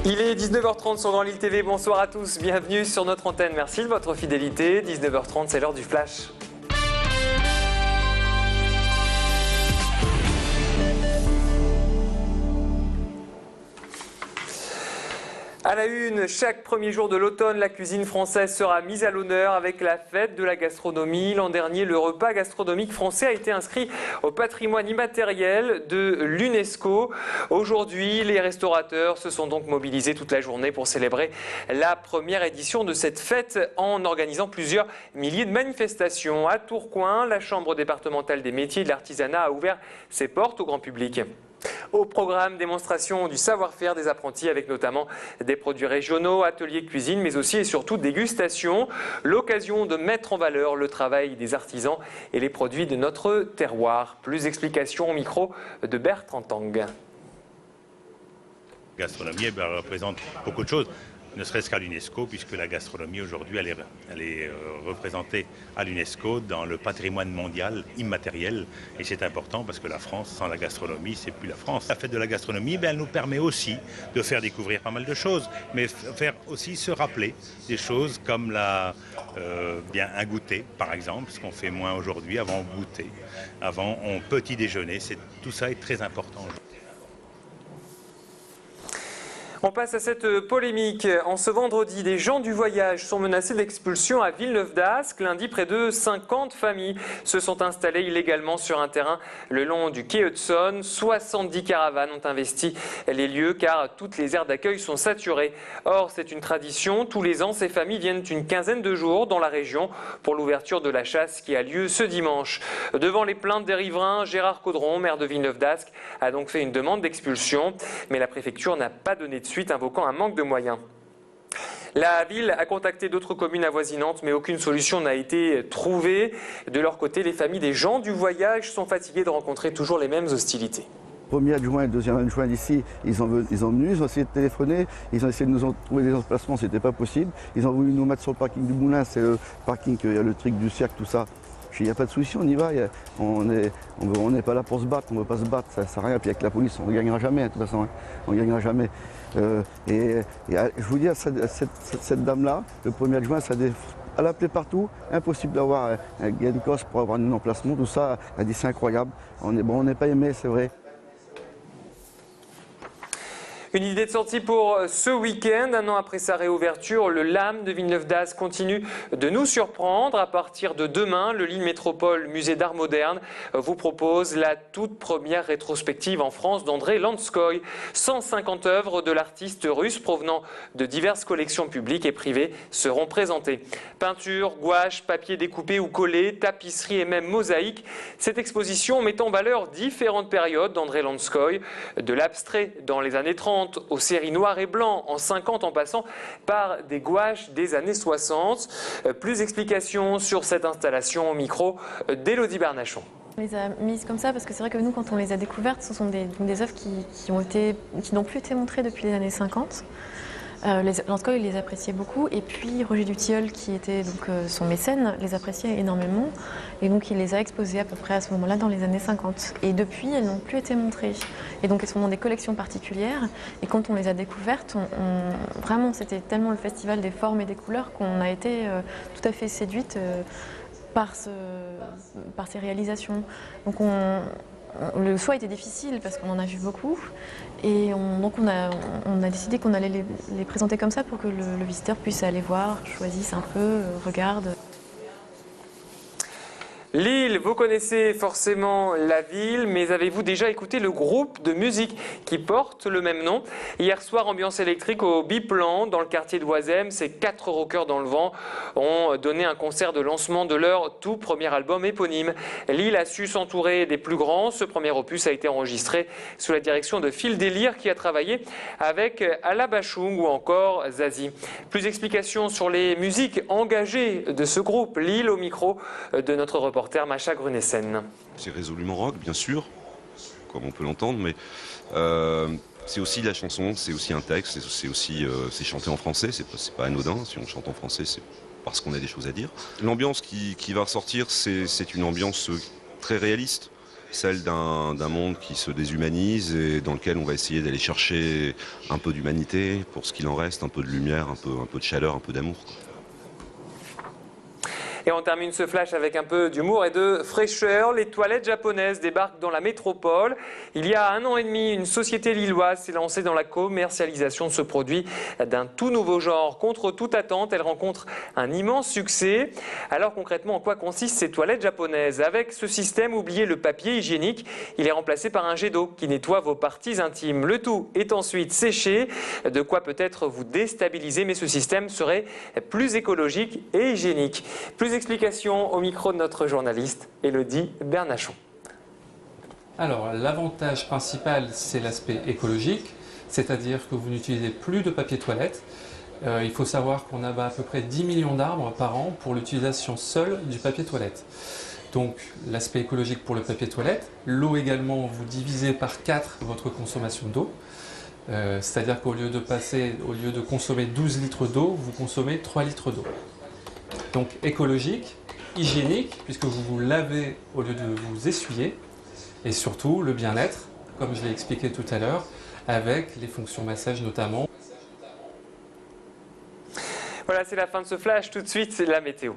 Il est 19h30 sur Grand Lille TV, bonsoir à tous, bienvenue sur notre antenne, merci de votre fidélité. 19h30, c'est l'heure du flash. À la une, chaque premier jour de l'automne, la cuisine française sera mise à l'honneur avec la fête de la gastronomie. L'an dernier, le repas gastronomique français a été inscrit au patrimoine immatériel de l'UNESCO. Aujourd'hui, les restaurateurs se sont donc mobilisés toute la journée pour célébrer la première édition de cette fête en organisant plusieurs milliers de manifestations. À Tourcoing, la Chambre départementale des métiers et de l'artisanat a ouvert ses portes au grand public. Au programme, démonstration du savoir-faire des apprentis avec notamment des produits régionaux, ateliers cuisine, mais aussi et surtout dégustation. L'occasion de mettre en valeur le travail des artisans et les produits de notre terroir. Plus d'explications au micro de Bertrand Tang. La gastronomie représente beaucoup de choses, ne serait-ce qu'à l'UNESCO, puisque la gastronomie aujourd'hui elle est représentée à l'UNESCO dans le patrimoine mondial immatériel. Et c'est important parce que la France, sans la gastronomie, c'est plus la France. La fête de la gastronomie, elle nous permet aussi de faire découvrir pas mal de choses, mais faire aussi se rappeler des choses comme un goûter, par exemple, ce qu'on fait moins aujourd'hui, avant goûter, avant petit déjeuner. Tout ça est très important. On passe à cette polémique. En ce vendredi, des gens du voyage sont menacés d'expulsion à Villeneuve-d'Ascq. Lundi, près de 50 familles se sont installées illégalement sur un terrain le long du quai Hudson. 70 caravanes ont investi les lieux car toutes les aires d'accueil sont saturées. Or, c'est une tradition. Tous les ans, ces familles viennent une quinzaine de jours dans la région pour l'ouverture de la chasse qui a lieu ce dimanche. Devant les plaintes des riverains, Gérard Caudron, maire de Villeneuve-d'Ascq, a donc fait une demande d'expulsion. Mais la préfecture n'a pas donné de suite, invoquant un manque de moyens. La ville a contacté d'autres communes avoisinantes, mais aucune solution n'a été trouvée. De leur côté, les familles des gens du voyage sont fatiguées de rencontrer toujours les mêmes hostilités. Premier adjoint et deuxième adjoint d'ici, ils sont venus, ils ont essayé de téléphoner, ils ont essayé de nous trouver des emplacements, c'était pas possible. Ils ont voulu nous mettre sur le parking du Moulin, c'est le parking, il y a le truc du cercle, tout ça. Il n'y a pas de solution, on y va, on n'est pas là pour se battre, on ne veut pas se battre, ça ne sert à rien. Puis avec la police, on ne gagnera jamais, de toute façon, hein. On ne gagnera jamais. Je vous dis, cette dame-là, le premier adjoint, elle a appelé partout, impossible d'avoir un gain de cause pour avoir un emplacement, tout ça, elle dit c'est incroyable. On n'est pas aimé, c'est vrai. Une idée de sortie pour ce week-end. Un an après sa réouverture, le LAM de Villeneuve-d'Ascq continue de nous surprendre. À partir de demain, le Lille Métropole Musée d'Art Moderne vous propose la toute première rétrospective en France d'André Lanskoï. 150 œuvres de l'artiste russe provenant de diverses collections publiques et privées seront présentées. Peinture, gouache, papier découpé ou collé, tapisserie et même mosaïque. Cette exposition met en valeur différentes périodes d'André Lanskoï, de l'abstrait dans les années 30, aux séries noires et blancs en 50 en passant par des gouaches des années 60. Plus d'explications sur cette installation au micro d'Élodie Bernachon. On les a mises comme ça parce que c'est vrai que nous, quand on les a découvertes, ce sont des œuvres qui n'ont plus été montrées depuis les années 50. Lanskoï les appréciait beaucoup et puis Roger Dutilleul, qui était donc son mécène, les appréciait énormément et donc il les a exposées à peu près à ce moment-là dans les années 50. Et depuis, elles n'ont plus été montrées. Et donc elles sont dans des collections particulières et quand on les a découvertes, vraiment c'était tellement le festival des formes et des couleurs qu'on a été tout à fait séduite par ces réalisations. Donc le choix était difficile parce qu'on en a vu beaucoup et donc on a décidé qu'on allait les présenter comme ça pour que le visiteur puisse aller voir, choisisse un peu, regarde. Lille, vous connaissez forcément la ville, mais avez-vous déjà écouté le groupe de musique qui porte le même nom? Hier soir, ambiance électrique au Biplan, dans le quartier de Oisem. Ces 4 rockers dans le vent ont donné un concert de lancement de leur tout premier album éponyme. Lille a su s'entourer des plus grands. Ce premier opus a été enregistré sous la direction de Phil Délire, qui a travaillé avec Ala Bachung ou encore Zazie. Plus d'explications sur les musiques engagées de ce groupe. Lille au micro de notre reporter Macha Grunessen. C'est résolument rock, bien sûr, comme on peut l'entendre, mais c'est aussi la chanson, c'est aussi un texte, c'est chanté en français, c'est pas anodin. Si on chante en français, c'est parce qu'on a des choses à dire. L'ambiance qui va ressortir, c'est une ambiance très réaliste. celle d'un monde qui se déshumanise et dans lequel on va essayer d'aller chercher un peu d'humanité, pour ce qu'il en reste, un peu de lumière, un peu de chaleur, un peu d'amour. Et on termine ce flash avec un peu d'humour et de fraîcheur. Les toilettes japonaises débarquent dans la métropole. Il y a 1 an et demi, une société lilloise s'est lancée dans la commercialisation de ce produit d'un tout nouveau genre. Contre toute attente, elle rencontre un immense succès. Alors concrètement, en quoi consistent ces toilettes japonaises? Avec ce système, oubliez le papier hygiénique. Il est remplacé par un jet d'eau qui nettoie vos parties intimes. Le tout est ensuite séché, de quoi peut-être vous déstabiliser, mais ce système serait plus écologique et hygiénique. Plus explications au micro de notre journaliste Élodie Bernachon. Alors, l'avantage principal, c'est l'aspect écologique, c'est-à-dire que vous n'utilisez plus de papier toilette. Il faut savoir qu'on abat à peu près 10 millions d'arbres par an pour l'utilisation seule du papier toilette. Donc, l'aspect écologique pour le papier toilette. L'eau également, vous divisez par 4 votre consommation d'eau. C'est-à-dire qu'au lieu de consommer 12 litres d'eau, vous consommez 3 litres d'eau. Donc écologique, hygiénique, puisque vous vous lavez au lieu de vous essuyer, et surtout le bien-être, comme je l'ai expliqué tout à l'heure, avec les fonctions massage notamment. Voilà, c'est la fin de ce flash. Tout de suite, c'est la météo.